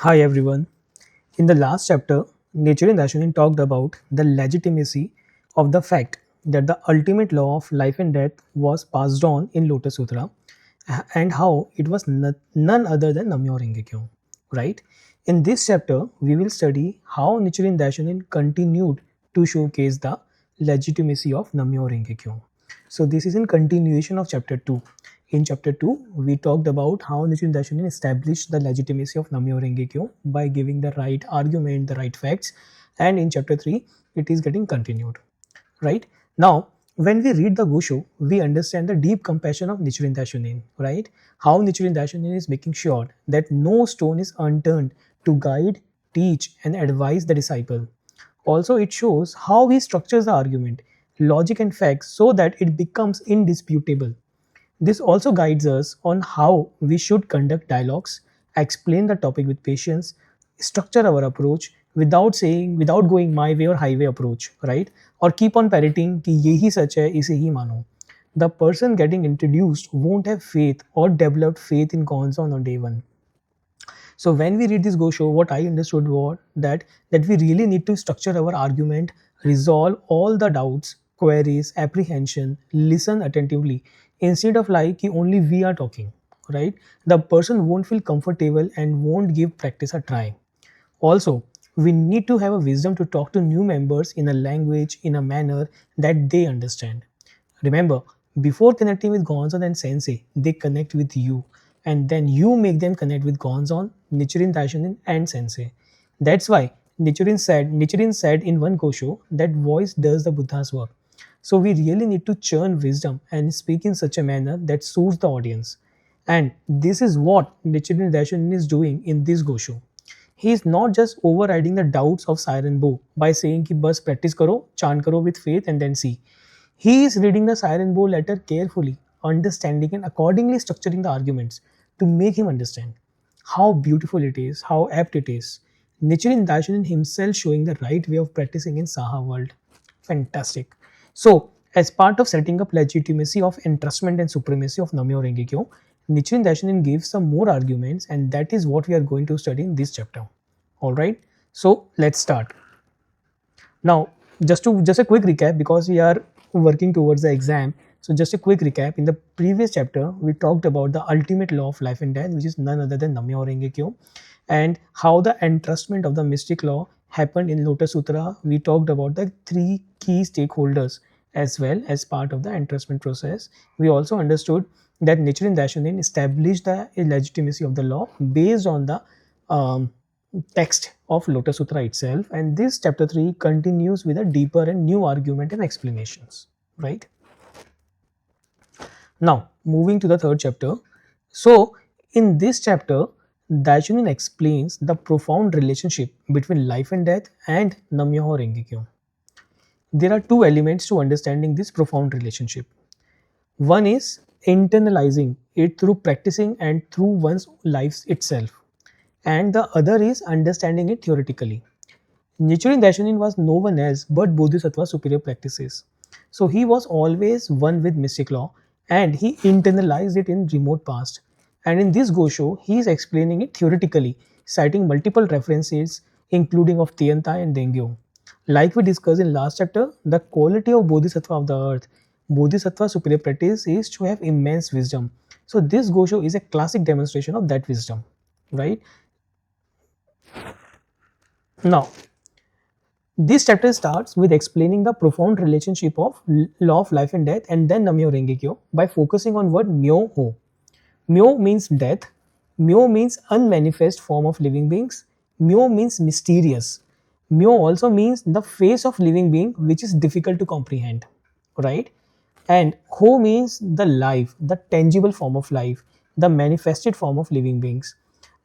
Hi everyone. In the last chapter, Nichiren Daishonin talked about the legitimacy of the fact that the ultimate law of life and death was passed on in Lotus Sutra and how it was none other than Namyo Renge-kyo, right? In this chapter, we will study how Nichiren Daishonin continued to showcase the legitimacy of Namyo Renge-kyo. So this is in continuation of chapter 2. In chapter 2, we talked about how Nichiren Daishonin established the legitimacy of Namyo Renge-kyo by giving the right argument, the right facts, and in chapter 3, it is getting continued, right? Now, when we read the Gosho, we understand the deep compassion of Nichiren Daishonin, right? How Nichiren Daishonin is making sure that no stone is unturned to guide, teach, and advise the disciple. Also, it shows how he structures the argument, logic, and facts so that it becomes indisputable. This also guides us on how we should conduct dialogues, explain the topic with patience, structure our approach without going my way or highway approach, right? Or keep on parroting कि यही सच है इसे ही मानो. The person getting introduced won't have faith or developed faith in Gonzon on day one. So when we read this Go show, what I understood was that we really need to structure our argument, resolve all the doubts, queries, apprehension, listen attentively instead of like कि only we are talking, right? The person won't feel comfortable and won't give practice a try. Also, we need to have a wisdom to talk to new members in a language, in a manner that they understand. Remember, before connecting with Gonzon and Sensei, they connect with you. And then you make them connect with Gonzon, Nichiren Daishonin, and Sensei. That's why Nichiren said in one Kosho that voice does the Buddha's work. So we really need to churn wisdom and speak in such a manner that suits the audience. And this is what Nichiren Daishonin is doing in this Gosho. He is not just overriding the doubts of Siren Bow by saying कि बस practice करो, chant करो with faith and then see. He is reading the Siren Bow letter carefully, understanding and accordingly structuring the arguments to make him understand how beautiful it is, how apt it is. Nichiren Daishonin himself showing the right way of practicing in Saha world. Fantastic. So, as part of setting up legitimacy of entrustment and supremacy of Namyo Renge-kyo, Nichiren Daishonin gives some more arguments, and that is what we are going to study in this chapter. Alright, so let's start. Now, just a quick recap because we are working towards the exam. So just a quick recap. In the previous chapter, we talked about the ultimate law of life and death, which is none other than Namyo Renge-kyo, and how the entrustment of the mystic law happened in Lotus Sutra. We talked about the three key stakeholders as well as part of the entrustment process. We also understood that Nichiren Daishonin established the legitimacy of the law based on the text of Lotus Sutra itself, and this chapter 3 continues with a deeper and new argument and explanations, right? Now, moving to the third chapter. So, in this chapter, Daishonin explains the profound relationship between life and death and Namyoho Renge-kyo. There are two elements to understanding this profound relationship. One is internalizing it through practicing and through one's life itself, and the other is understanding it theoretically. Nichiren Daishonin was no one else but Bodhisattva superior practices. So he was always one with mystic law and he internalized it in remote past. And in this Gosho, he is explaining it theoretically, citing multiple references, including of Tiantai and Dengyo. Like we discussed in last chapter, the quality of Bodhisattva of the earth, Bodhisattva superior practice is to have immense wisdom. So this Gosho is a classic demonstration of that wisdom, right? Now, this chapter starts with explaining the profound relationship of law of life and death and then Namyo Renge-kyo by focusing on word Myo-ho. Myo means death, Myo means unmanifest form of living beings, Myo means mysterious. Myo also means the face of living being which is difficult to comprehend, right? And Ho means the life, the tangible form of life, the manifested form of living beings.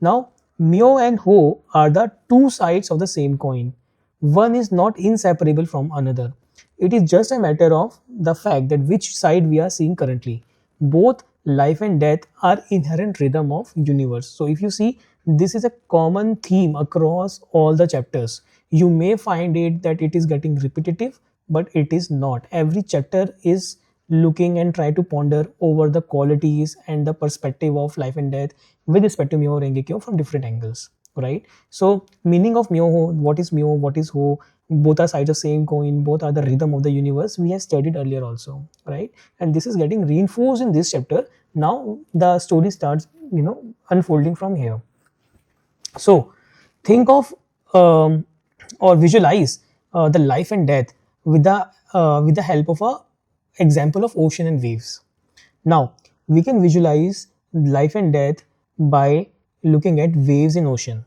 Now, Myo and Ho are the two sides of the same coin. One is not inseparable from another. It is just a matter of the fact that which side we are seeing currently. Both life and death are inherent rhythm of universe. So if you see, this is a common theme across all the chapters. You may find it that it is getting repetitive, but it is not. Every chapter is looking and try to ponder over the qualities and the perspective of life and death with respect to Myo Renge-kyo from different angles. right? So meaning of myo, what is myo, what is ho, both are sides of same coin, both are the rhythm of the universe, we have studied earlier also, right? And this is getting reinforced in this chapter. Now the story starts, unfolding from here. So think of, or visualize the life and death with the help of a example of ocean and waves. Now we can visualize life and death by looking at waves in ocean.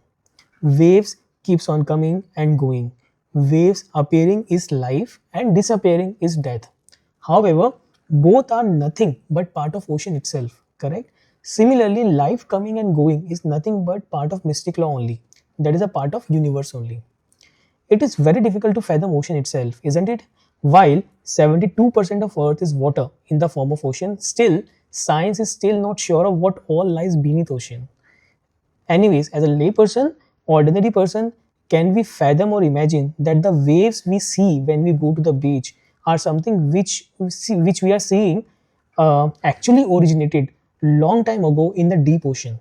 Waves keeps on coming and going. Waves appearing is life and disappearing is death. However, both are nothing but part of ocean itself, correct? Similarly, life coming and going is nothing but part of mystic law only. That is a part of universe only. It is very difficult to fathom ocean itself, isn't it? While 72% of Earth is water in the form of ocean, still science is still not sure of what all lies beneath ocean. Anyways, as a layperson, ordinary person, can we fathom or imagine that the waves we see when we go to the beach are something which we are seeing actually originated long time ago in the deep ocean?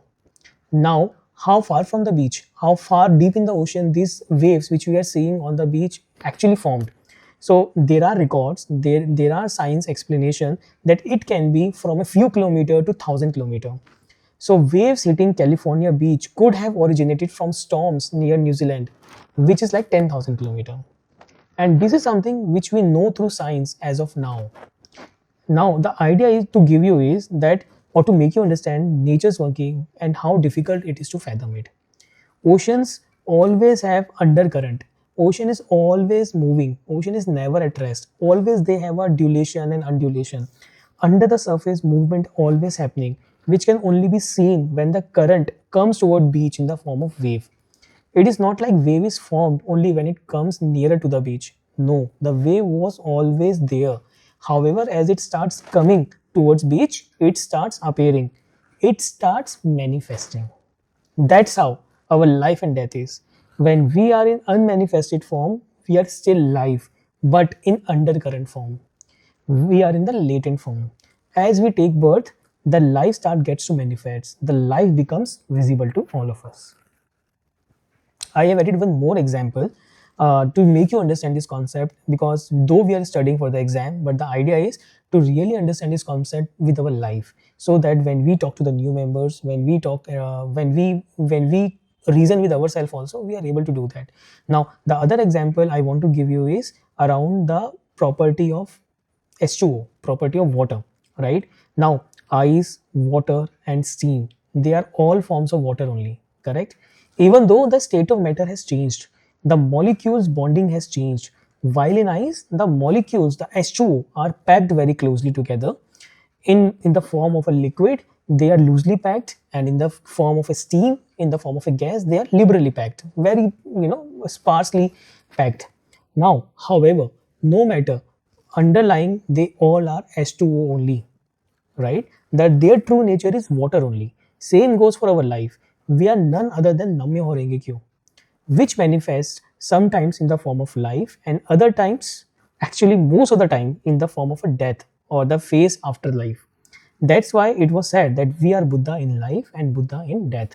Now, how far from the beach, how far deep in the ocean these waves which we are seeing on the beach actually formed? So there are records, there are science explanation that it can be from a few kilometer to 1,000 kilometer. So waves hitting California beach could have originated from storms near New Zealand, which is like 10,000 kilometer. And this is something which we know through science as of now. Now the idea is to give you is that, or to make you understand nature's working and how difficult it is to fathom it. Oceans always have undercurrent. Ocean is always moving. Ocean is never at rest. Always they have a dilation and undulation. Under the surface, movement always happening, which can only be seen when the current comes toward beach in the form of wave. It is not like wave is formed only when it comes nearer to the beach. No, the wave was always there. However, as it starts coming towards beach, it starts appearing. It starts manifesting. That's how our life and death is. When we are in unmanifested form, we are still live, but in undercurrent form. We are in the latent form. As we take birth, the life start gets to manifest. The life becomes visible to all of us. I have added one more example to make you understand this concept, because though we are studying for the exam, but the idea is to really understand this concept with our life, so that when we talk to the new members, when we reason with ourselves also, we are able to do that. Now, the other example I want to give you is around the property of H2O, property of water, right? Now, ice, water, and steam, they are all forms of water only, correct? Even though the state of matter has changed, the molecules bonding has changed. While in ice, the molecules, the H2O, are packed very closely together. In the form of a liquid, they are loosely packed, and in the form of a steam, in the form of a gas, they are liberally packed, very sparsely packed. Now, however, no matter, underlying they all are H2O only, right? That their true nature is water only. Same goes for our life. We are none other than Namya Horengekyo, which manifests sometimes in the form of life and other times, actually most of the time, in the form of a death or the phase after life. That's why it was said that we are Buddha in life and Buddha in death.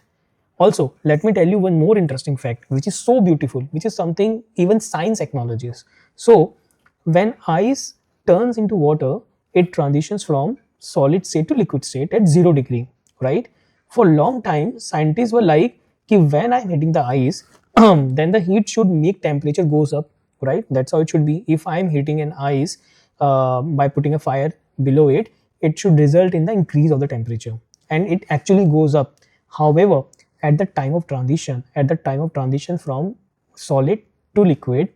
Also, let me tell you one more interesting fact, which is so beautiful, which is something even science acknowledges. So, when ice turns into water, it transitions from solid state to liquid state at 0 degree, right? For a long time, scientists were like, "Ki when I'm hitting the ice, then the heat should make temperature goes up, right? That's how it should be. If I'm hitting an ice by putting a fire below it, it should result in the increase of the temperature, and it actually goes up. However, at the time of transition from solid to liquid,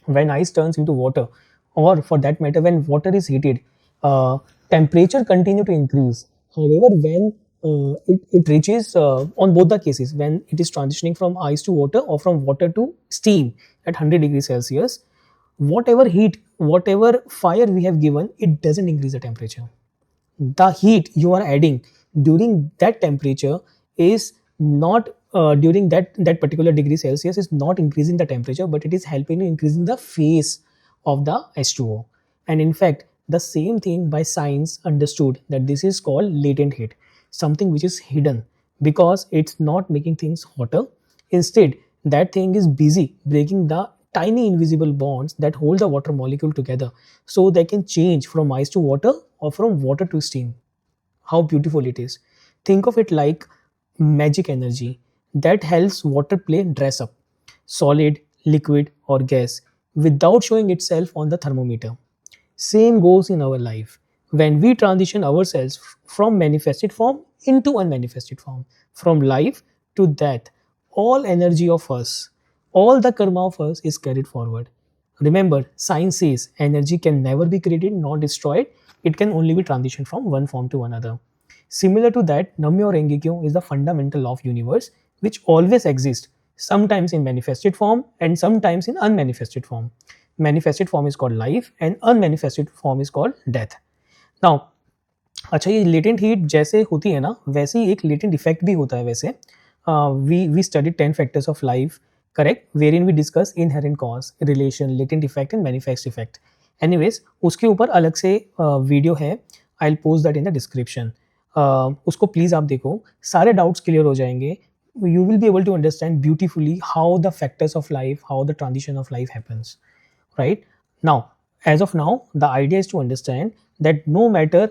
when ice turns into water, or for that matter when water is heated, temperature continue to increase. However, when it reaches, on both the cases, when it is transitioning from ice to water or from water to steam at 100 degrees Celsius, whatever heat, whatever fire we have given, it doesn't increase the temperature. The heat you are adding during that temperature is not, during that particular degree Celsius, is not increasing the temperature, but it is helping in increasing the phase of the H2O. And in fact, the same thing by science understood that this is called latent heat, something which is hidden, because it's not making things hotter, Instead, that thing is busy breaking the tiny invisible bonds that hold the water molecule together so they can change from ice to water or from water to steam. How beautiful it is. Think of it like magic energy that helps water plane dress up, solid, liquid, or gas, without showing itself on the thermometer. Same goes in our life. When we transition ourselves from manifested form into unmanifested form, from life to death, all energy of us, all the karma of us is carried forward. Remember, science says energy can never be created nor destroyed, it can only be transitioned from one form to another. Similar to that, Namyo Rengekyo is the fundamental law of universe which always exists, sometimes in manifested form and sometimes in unmanifested form. Manifested form is called life and unmanifested form is called death. Now, अच्छा ये latent heat जैसे होती है ना वैसे ही एक latent effect भी होता है वैसे we study 10 factors of life correct wherein we discuss inherent cause relation latent effect and manifest effect anyways उसके ऊपर अलग से वीडियो है I will post that in the description उसको प्लीज़ आप देखो सारे डाउट्स क्लियर हो जाएंगे you will be able to understand beautifully how the factors of life how the transition of life happens right now as of now the idea is to understand that no matter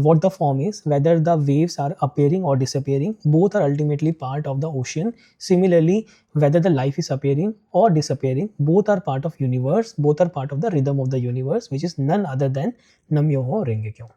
what the form is whether the waves are appearing or disappearing both are ultimately part of the ocean similarly whether the life is appearing or disappearing both are part of universe both are part of the rhythm of the universe which is none other than Nam-myoho Renge-kyo.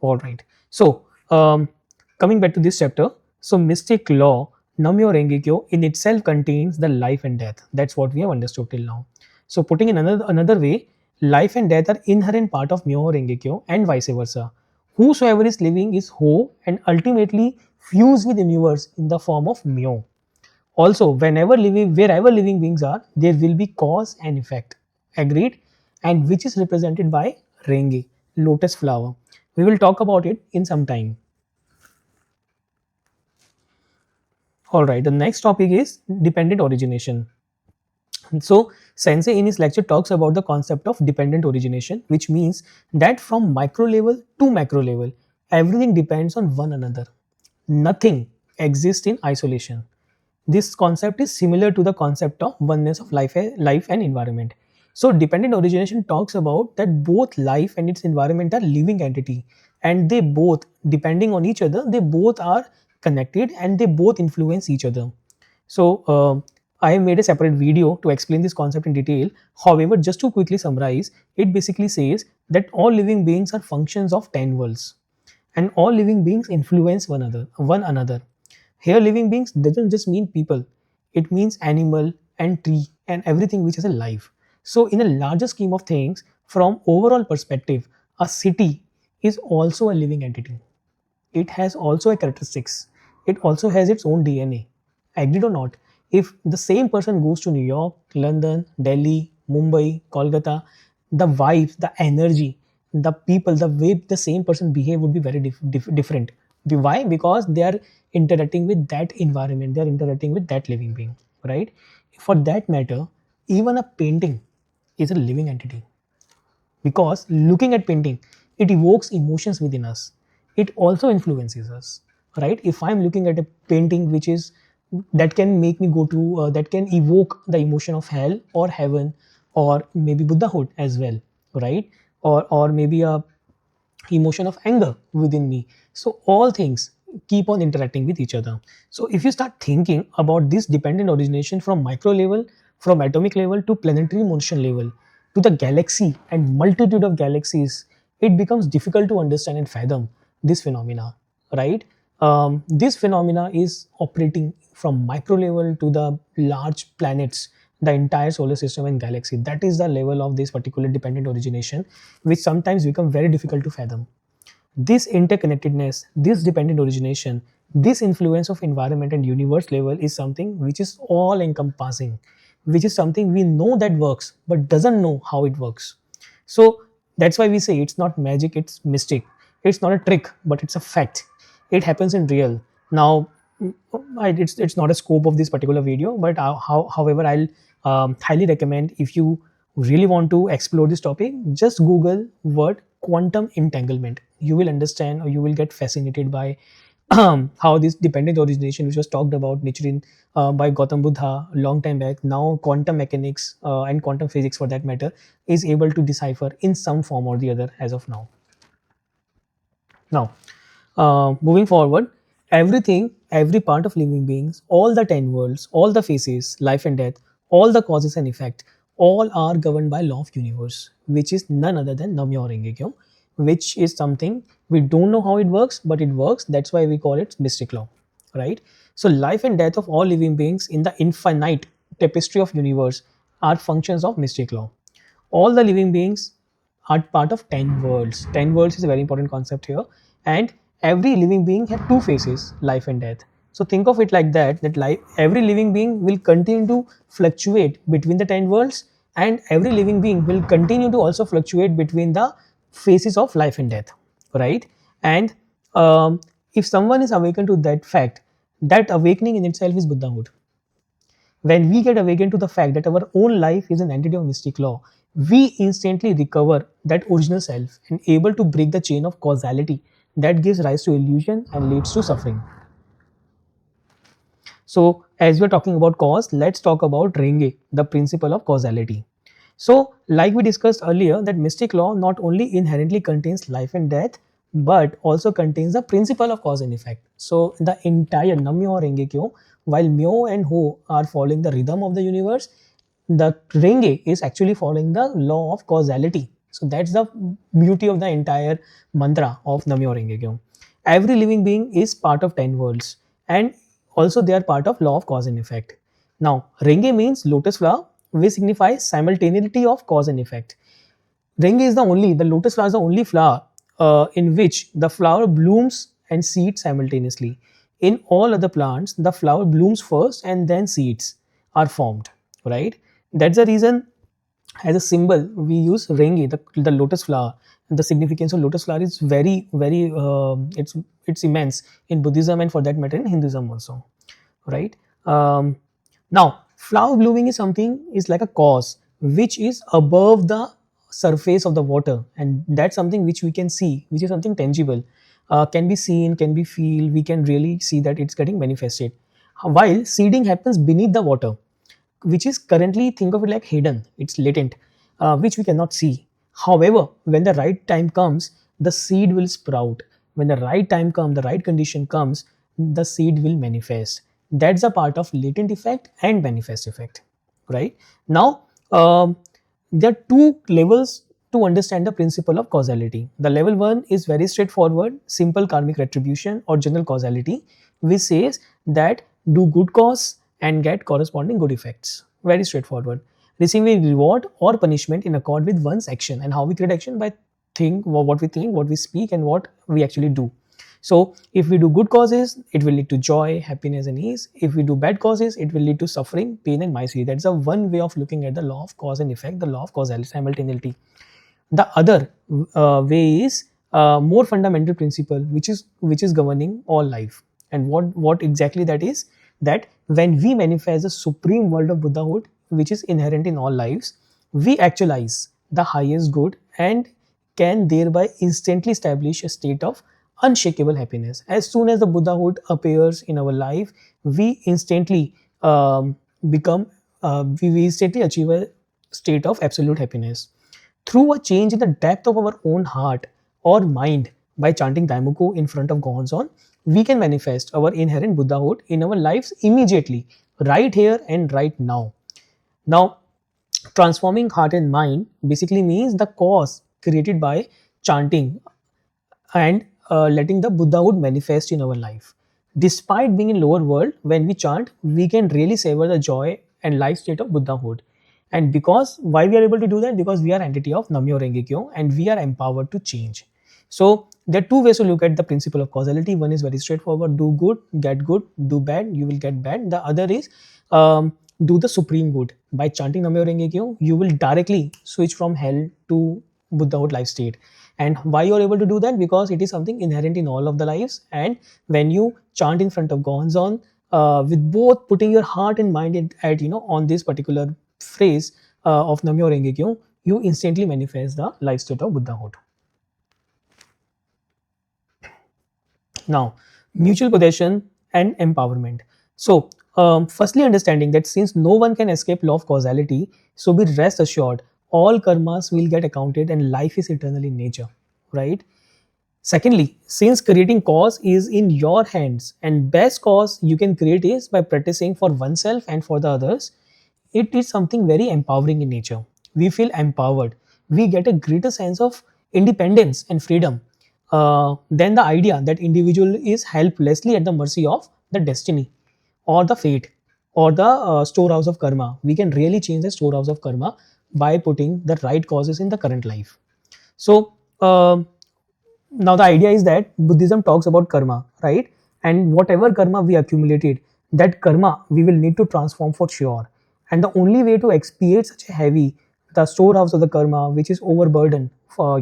All right. So, coming back to this chapter, so mystic law, Namyo Rengekyo, in itself contains the life and death. That's what we have understood till now. So, putting in another way, life and death are inherent part of Myoho Rengekyo and vice versa. Whosoever is living is Ho and ultimately fused with universe in the form of Myo. Also, wherever living beings are, there will be cause and effect. Agreed? And which is represented by Renge, lotus flower. We will talk about it in some time. Alright, the next topic is dependent origination. So, Sensei in his lecture talks about the concept of dependent origination, which means that from micro level to macro level, everything depends on one another. Nothing exists in isolation. This concept is similar to the concept of oneness of life and environment. So dependent origination talks about that both life and its environment are living entity and they both depending on each other they both are connected and they both influence each other. So I have made a separate video to explain this concept in detail. However, just to quickly summarize, it basically says that all living beings are functions of 10 worlds and all living beings influence one another. Here living beings doesn't just mean people, it means animal and tree and everything which is alive. So in a larger scheme of things, from overall perspective, a city is also a living entity. It has also a characteristics. It also has its own DNA. Agreed or not? If the same person goes to New York, London, Delhi, Mumbai, Kolkata, the vibes, the energy, the people, the way the same person behave would be very different. Why? Because they are interacting with that environment. They are interacting with that living being, right? For that matter, even a painting is a living entity because looking at painting it evokes emotions within us, it also influences us, right? If I'm looking at a painting which is that can make me go to that can evoke the emotion of hell or heaven or maybe buddhahood as well, right? Or maybe a emotion of anger within me. So all things keep on interacting with each other. So if you start thinking about this dependent origination from micro level, from atomic level to planetary motion level to the galaxy and multitude of galaxies, it becomes difficult to understand and fathom this phenomena, right? This phenomena is operating from micro level to the large planets, the entire solar system and galaxy. That is the level of this particular dependent origination, which sometimes become very difficult to fathom. This interconnectedness, this dependent origination, this influence of environment and universe level is something which is all encompassing, which is something we know that works but doesn't know how it works. So that's why we say it's not magic, it's mystic. It's not a trick, but it's a fact. It happens in real. Now, it's not a scope of this particular video, but however, I'll highly recommend if you really want to explore this topic, just Google word quantum entanglement. You will understand or you will get fascinated by how this dependent origination, which was talked about Nichiren by Gautam Buddha long time back, now quantum mechanics and quantum physics for that matter is able to decipher in some form or the other as of now. Now, moving forward, everything, every part of living beings, all the 10 worlds, all the phases, life and death, all the causes and effect, all are governed by law of universe, which is none other than Namyo Renge Kyo, which is something we don't know how it works, but it works. That's why we call it mystic law, right? So life and death of all living beings in the infinite tapestry of universe are functions of mystic law. All the living beings are part of 10 worlds. 10 worlds is a very important concept here. And every living being has two phases, life and death. So think of it like that, that life, every living being will continue to fluctuate between the 10 worlds, and every living being will continue to also fluctuate between the phases of life and death, right? And if someone is awakened to that fact, that awakening in itself is Buddhahood. When we get awakened to the fact that our own life is an entity of mystic law, we instantly recover that original self and able to break the chain of causality that gives rise to illusion and leads to suffering. So, as we're talking about cause, let's talk about Renge, the principle of causality. So, like we discussed earlier, that mystic law not only inherently contains life and death, but also contains the principle of cause and effect. So, the entire Namyo Renge Kyo, while Myo and Ho are following the rhythm of the universe, the Renge is actually following the law of causality. So, that's the beauty of the entire mantra of Namyo Renge Kyo. Every living being is part of 10 worlds, and also they are part of law of cause and effect. Now, Renge means lotus flower, which signifies simultaneity of cause and effect. Renge is the lotus flower is the only flower in which the flower blooms and seeds simultaneously. In all other plants, the flower blooms first and then seeds are formed, right? That's the reason as a symbol we use Renge, the lotus flower. And the significance of lotus flower is very it's immense in Buddhism and for that matter in Hinduism also, right? Um, Now, flower blooming is something is like a cause which is above the surface of the water, and that's something which we can see, which is something tangible, can be seen, can be feel. We can really see that it's getting manifested. While seeding happens beneath the water, which is currently think of it like hidden, it's latent, which we cannot see. However, when the right time comes, the seed will sprout. When the right time comes, the right condition comes, the seed will manifest. That's a part of latent effect and manifest effect, right? Now, there are two levels to understand the principle of causality. The level one is very straightforward, simple karmic retribution or general causality, which says that do good cause and get corresponding good effects. Very straightforward. Receiving reward or punishment in accord with one's action, and how we create action by what we think, what we speak, and what we actually do. So, if we do good causes, it will lead to joy, happiness, and ease. If we do bad causes, it will lead to suffering, pain, and misery. That's a one way of looking at the law of cause and effect, the law of causality, simultaneity. The other way is more fundamental principle, which is governing all life. And what exactly that is? That when we manifest the supreme world of Buddhahood, which is inherent in all lives, we actualize the highest good and can thereby instantly establish a state of unshakable happiness. As soon as the Buddhahood appears in our life, we instantly become, we instantly achieve a state of absolute happiness. Through a change in the depth of our own heart or mind by chanting Daimoku in front of Gohonzon, we can manifest our inherent Buddhahood in our lives immediately, right here and right now. Now, transforming heart and mind basically means the cause created by chanting and letting the Buddhahood manifest in our life. Despite being in lower world, when we chant, we can really savor the joy and life state of Buddhahood. And because why we are able to do that? Because we are entity of Namyo Renge Kyo and we are empowered to change. So there are two ways to look at the principle of causality. One is very straightforward: do good, get good; do bad, you will get bad. The other is do the supreme good. By chanting Namyo Renge Kyo, you will directly switch from hell to Buddhahood life state. And why you are able to do that? Because it is something inherent in all of the lives. And when you chant in front of Gohonzon, with both putting your heart and mind at on this particular phrase of Namyo Renge Kyo, you instantly manifest the life state of Buddhahood. Now, mutual possession and empowerment. So firstly, understanding that since no one can escape law of causality, so be rest assured all karmas will get accounted and life is eternal in nature, right? Secondly, since creating cause is in your hands and best cause you can create is by practicing for oneself and for the others, it is something very empowering in nature. We feel empowered. We get a greater sense of independence and freedom than the idea that individual is helplessly at the mercy of the destiny or the fate or the storehouse of karma. We can really change the storehouse of karma by putting the right causes in the current life. So, now the idea is that Buddhism talks about karma, right? And whatever karma we accumulated, that karma we will need to transform for sure. And the only way to expiate such a heavy, the storehouse of the karma, which is overburdened for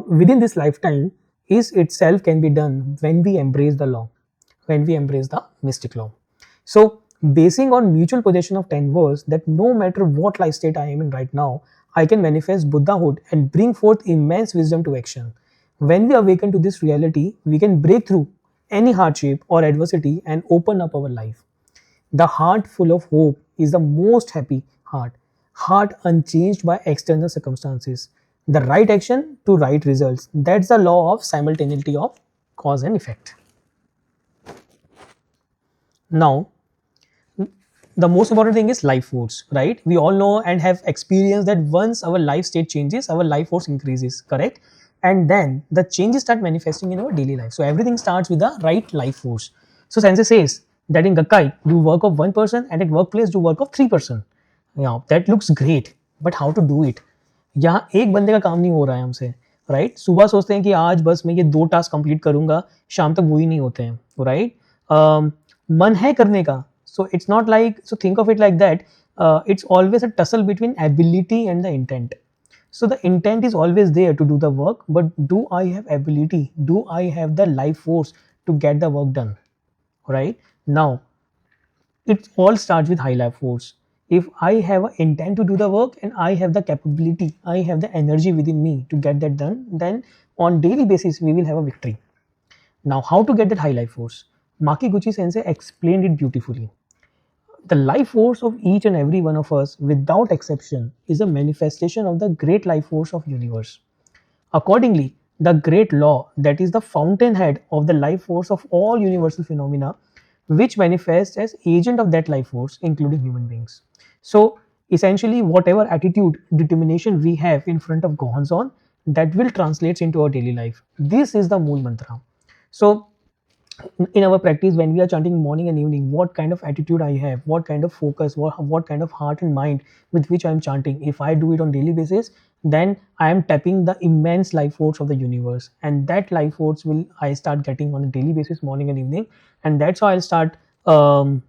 within this lifetime, is itself can be done when we embrace the law, when we embrace the mystic law. So, basing on mutual possession of 10 words, that no matter what life state I am in right now, I can manifest Buddhahood and bring forth immense wisdom to action. When we awaken to this reality, we can break through any hardship or adversity and open up our life. The heart full of hope is the most happy heart unchanged by external circumstances. The right action to right results. That's the law of simultaneity of cause and effect. Now, the most important thing is life force, right? We all know and have experienced that once our life state changes, our life force increases, correct? And then the changes start manifesting in our daily life. So everything starts with the right life force. So Sensei says that in Gakkai, do work of one person and at workplace do work of three person. Yeah, that looks great, but how to do it? यहाँ एक बंदे का काम नहीं हो रहा है हमसे, राइट? सुबह सोचते हैं कि आज बस मैं ये 2 टास्क कंप्लीट करूँगा, शाम तक वो ही नहीं होते हैं, राइट? मन है करने का, so it's not like, so think of it like that, it's always a tussle between ability and the intent. So the intent is always there to do the work, but do I have ability? Do I have the life force to get the work done? Right? Now, it all starts with high life force. If I have an intent to do the work and I have the capability, I have the energy within me to get that done, then on daily basis we will have a victory. Now, how to get that high life force? Maki Guchi Sensei explained it beautifully. The life force of each and every one of us, without exception, is a manifestation of the great life force of universe. Accordingly, the great law, that is the fountainhead of the life force of all universal phenomena, which manifests as agent of that life force, including human beings. So, essentially, whatever attitude, determination we have in front of Gohan's on, that will translate into our daily life. This is the Mool Mantra. So, in our practice, when we are chanting morning and evening, what kind of attitude I have, what kind of focus, what kind of heart and mind with which I am chanting, if I do it on daily basis, then I am tapping the immense life force of the universe, and that life force will I start getting on a daily basis, morning and evening, and that's how I'll start getting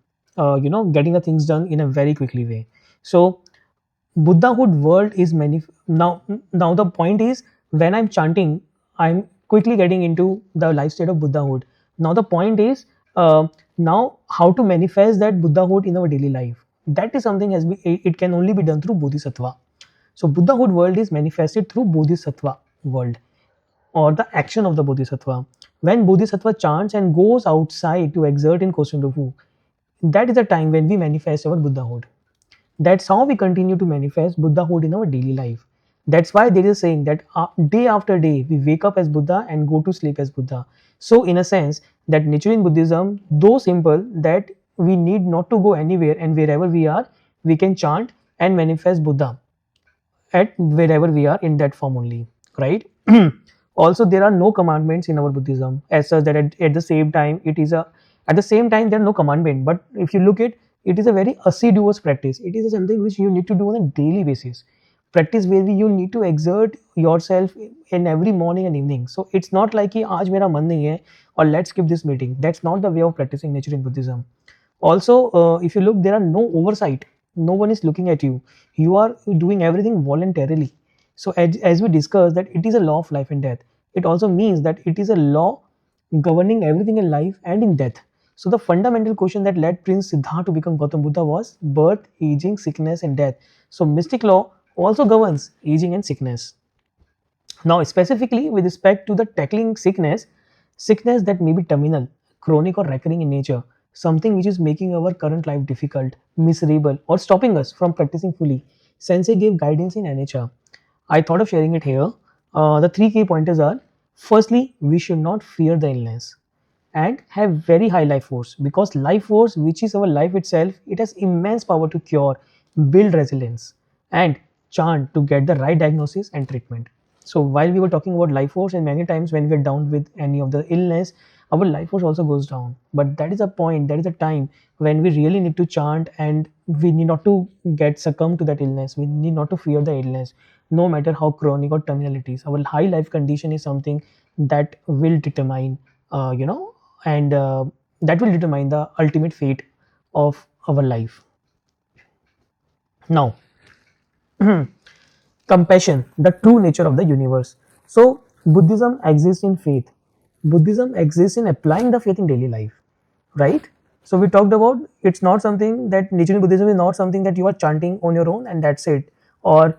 the things done in a very quickly way. So Buddhahood world is many now. Now the point is, when I'm chanting, I'm quickly getting into the life state of Buddhahood. Now the point is, now how to manifest that Buddhahood in our daily life. That is something it can only be done through Bodhisattva. So Buddhahood world is manifested through Bodhisattva world, or the action of the Bodhisattva. When Bodhisattva chants and goes outside to exert in Kosen Rufu, that is the time when we manifest our Buddhahood. That's how we continue to manifest Buddhahood in our daily life. That's why there is a saying that day after day we wake up as Buddha and go to sleep as Buddha. So, in a sense, that nature in Buddhism, though simple, that we need not to go anywhere, and wherever we are, we can chant and manifest Buddha at wherever we are in that form only, right? Also, there are no commandments in our Buddhism as such that at the same time it is a at the same time there are no commandment. But if you look at it is a very assiduous practice. It is something which you need to do on a daily basis. Practice where you need to exert yourself in every morning and evening. So it's not like कि आज मेरा मन नहीं है or let's skip this meeting. That's not the way of practicing nature in Buddhism. Also, if you look, there are no oversight. No one is looking at you. You are doing everything voluntarily. So, as we discussed, that it is a law of life and death. It also means that it is a law governing everything in life and in death. So, the fundamental question that led Prince Siddhartha to become Gautam Buddha was birth, aging, sickness, and death. So, mystic law also governs aging and sickness. Now, specifically with respect to the tackling sickness, Sickness that may be terminal, chronic, or recurring in nature, something which is making our current life difficult, miserable, or stopping us from practicing fully. Sensei gave guidance in NHR. I thought of sharing it here. The three key pointers are: firstly, we should not fear the illness and have very high life force, because life force, which is our life itself, it has immense power to cure, build resilience, and chant to get the right diagnosis and treatment. So while we were talking about life force, and many times when we're down with any of the illness, our life force also goes down. But that is a point, that is a time when we really need to chant, and we need not to get succumb to that illness. We need not to fear the illness, no matter how chronic or terminal it is. Our high life condition is something that will determine, you know, and that will determine the ultimate fate of our life. Now, compassion, the true nature of the universe. So, Buddhism exists in faith. Buddhism exists in applying the faith in daily life, right? So, we talked about, it's not something that Nichiren Buddhism is not something that you are chanting on your own and that's it, or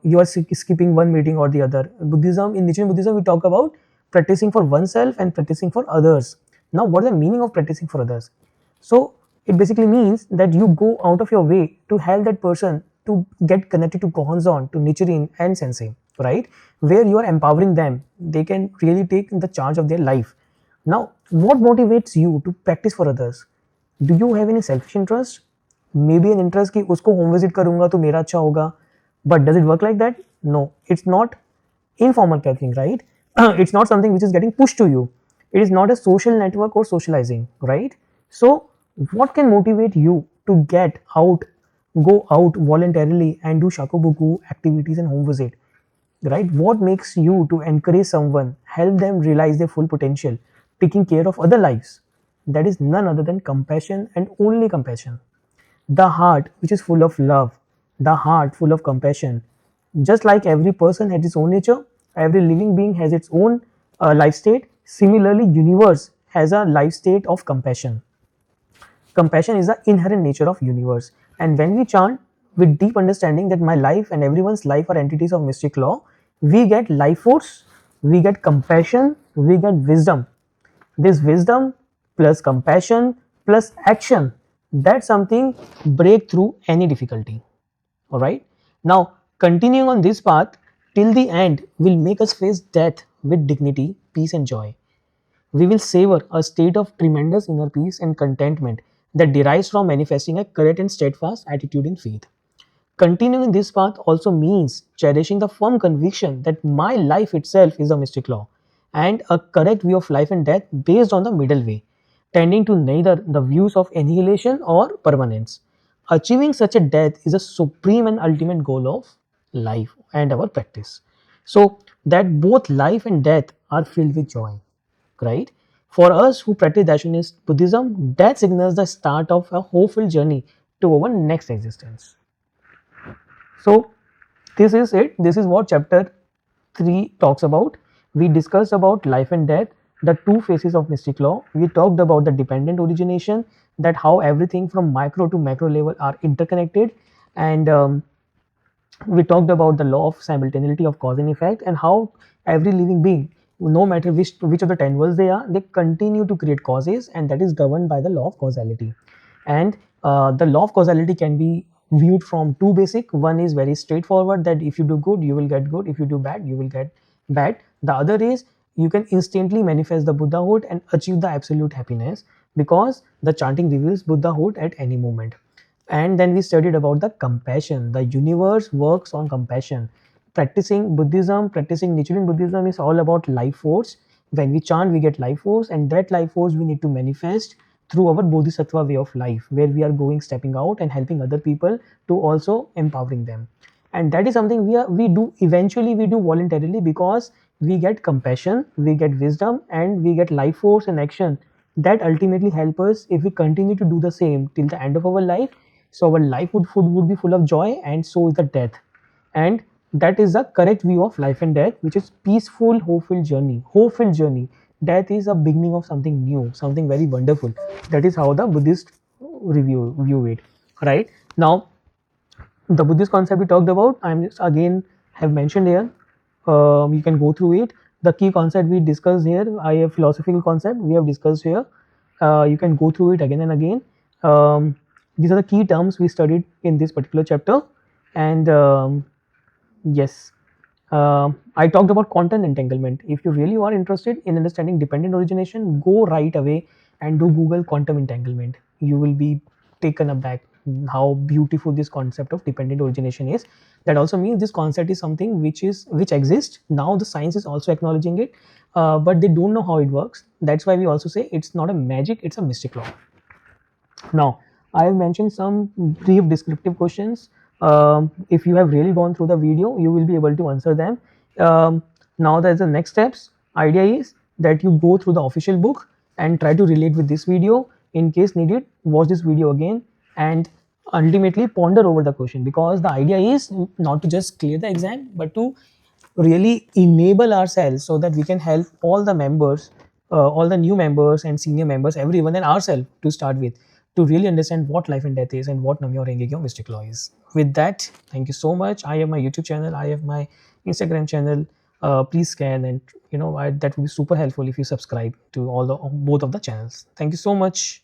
you are skipping one meeting or the other. Buddhism, in Nichiren Buddhism, we talk about practicing for oneself and practicing for others. Now, what is the meaning of practicing for others? So it basically means that you go out of your way to help that person to get connected to Gohonzon, to Nichiren and Sensei, right? Where you are empowering them, they can really take the charge of their life. Now, what motivates you to practice for others? Do you have any selfish interest? Maybe an interest कि उसको home visit करूँगा तो मेरा अच्छा होगा. But does it work like that? No, it's not informal pathing, right? It's not something which is getting pushed to you. It is not a social network or socializing, right? So, what can motivate you to get out, go out voluntarily and do shakobuku activities and home visit, right? What makes you to encourage someone, help them realize their full potential, taking care of other lives? That is none other than compassion, and only compassion. The heart which is full of love, the heart full of compassion. Just like every person has its own nature, every living being has its own life state. Similarly, universe has a life state of compassion. Compassion is the inherent nature of universe. And when we chant with deep understanding that my life and everyone's life are entities of mystic law, we get life force, we get compassion, we get wisdom. This wisdom plus compassion plus action, that's something break through any difficulty. All right. Now, continuing on this path till the end will make us face death with dignity, peace, and joy. We will savor a state of tremendous inner peace and contentment that derives from manifesting a correct and steadfast attitude in faith. Continuing this path also means cherishing the firm conviction that my life itself is a mystic law and a correct view of life and death based on the middle way, tending to neither the views of annihilation or permanence. Achieving such a death is a supreme and ultimate goal of life and our practice. So that both life and death are filled with joy, right? For us who practice Daishonin Buddhism, that signals the start of a hopeful journey to our next existence. So this is it. This is what chapter 3 talks about. We discussed about life and death, the two phases of mystic law. We talked about the dependent origination, that how everything from micro to macro level are interconnected, and we talked about the law of simultaneity of cause and effect, and how every living being, no matter which of the 10 worlds they are, they continue to create causes, and that is governed by the law of causality. And the law of causality can be viewed from two basic. One is very straightforward, that if you do good you will get good, if you do bad you will get bad. The other is you can instantly manifest the Buddhahood and achieve the absolute happiness, because the chanting reveals Buddhahood at any moment. And then we studied about the compassion. The universe works on compassion. Practicing Buddhism, practicing Nichiren Buddhism is all about life force. When we chant, we get life force, and that life force we need to manifest through our Bodhisattva way of life, where we are going, stepping out and helping other people to also empowering them. And that is something we do eventually, we do voluntarily, because we get compassion, we get wisdom, and we get life force and action that ultimately help us if we continue to do the same till the end of our life. So our life would be full of joy, and so is the death. And that is the correct view of life and death, which is peaceful, hopeful journey. Hopeful journey. Death is a beginning of something new, something very wonderful. That is how the Buddhist view it. Right now, the Buddhist concept we talked about, I'm just again have mentioned here. You can go through it. the key concept we discussed here, a philosophical concept we have discussed here. You can go through it again and again. These are the key terms we studied in this particular chapter. And yes, I talked about content entanglement. If you really are interested in understanding dependent origination, go right away and do Google quantum entanglement. You will be taken aback how beautiful this concept of dependent origination is. That also means this concept is something which exists now. The science is also acknowledging it, but they don't know how it works. That's why we also say it's not a magic; it's a mystic law. Now, I have mentioned some brief descriptive questions. If you have really gone through the video, you will be able to answer them. Now, there's the next steps. Idea is that you go through the official book and try to relate with this video. In case needed, watch this video again and ultimately ponder over the question, because the idea is not to just clear the exam but to really enable ourselves so that we can help all the members, all the new members and senior members, everyone and ourselves to start with, to really understand what life and death is and what Namyo Rengekyo mystic law is. With that, thank you so much. I have my YouTube channel, I have my Instagram channel. Please scan, and that would be super helpful if you subscribe to all the both of the channels. Thank you so much.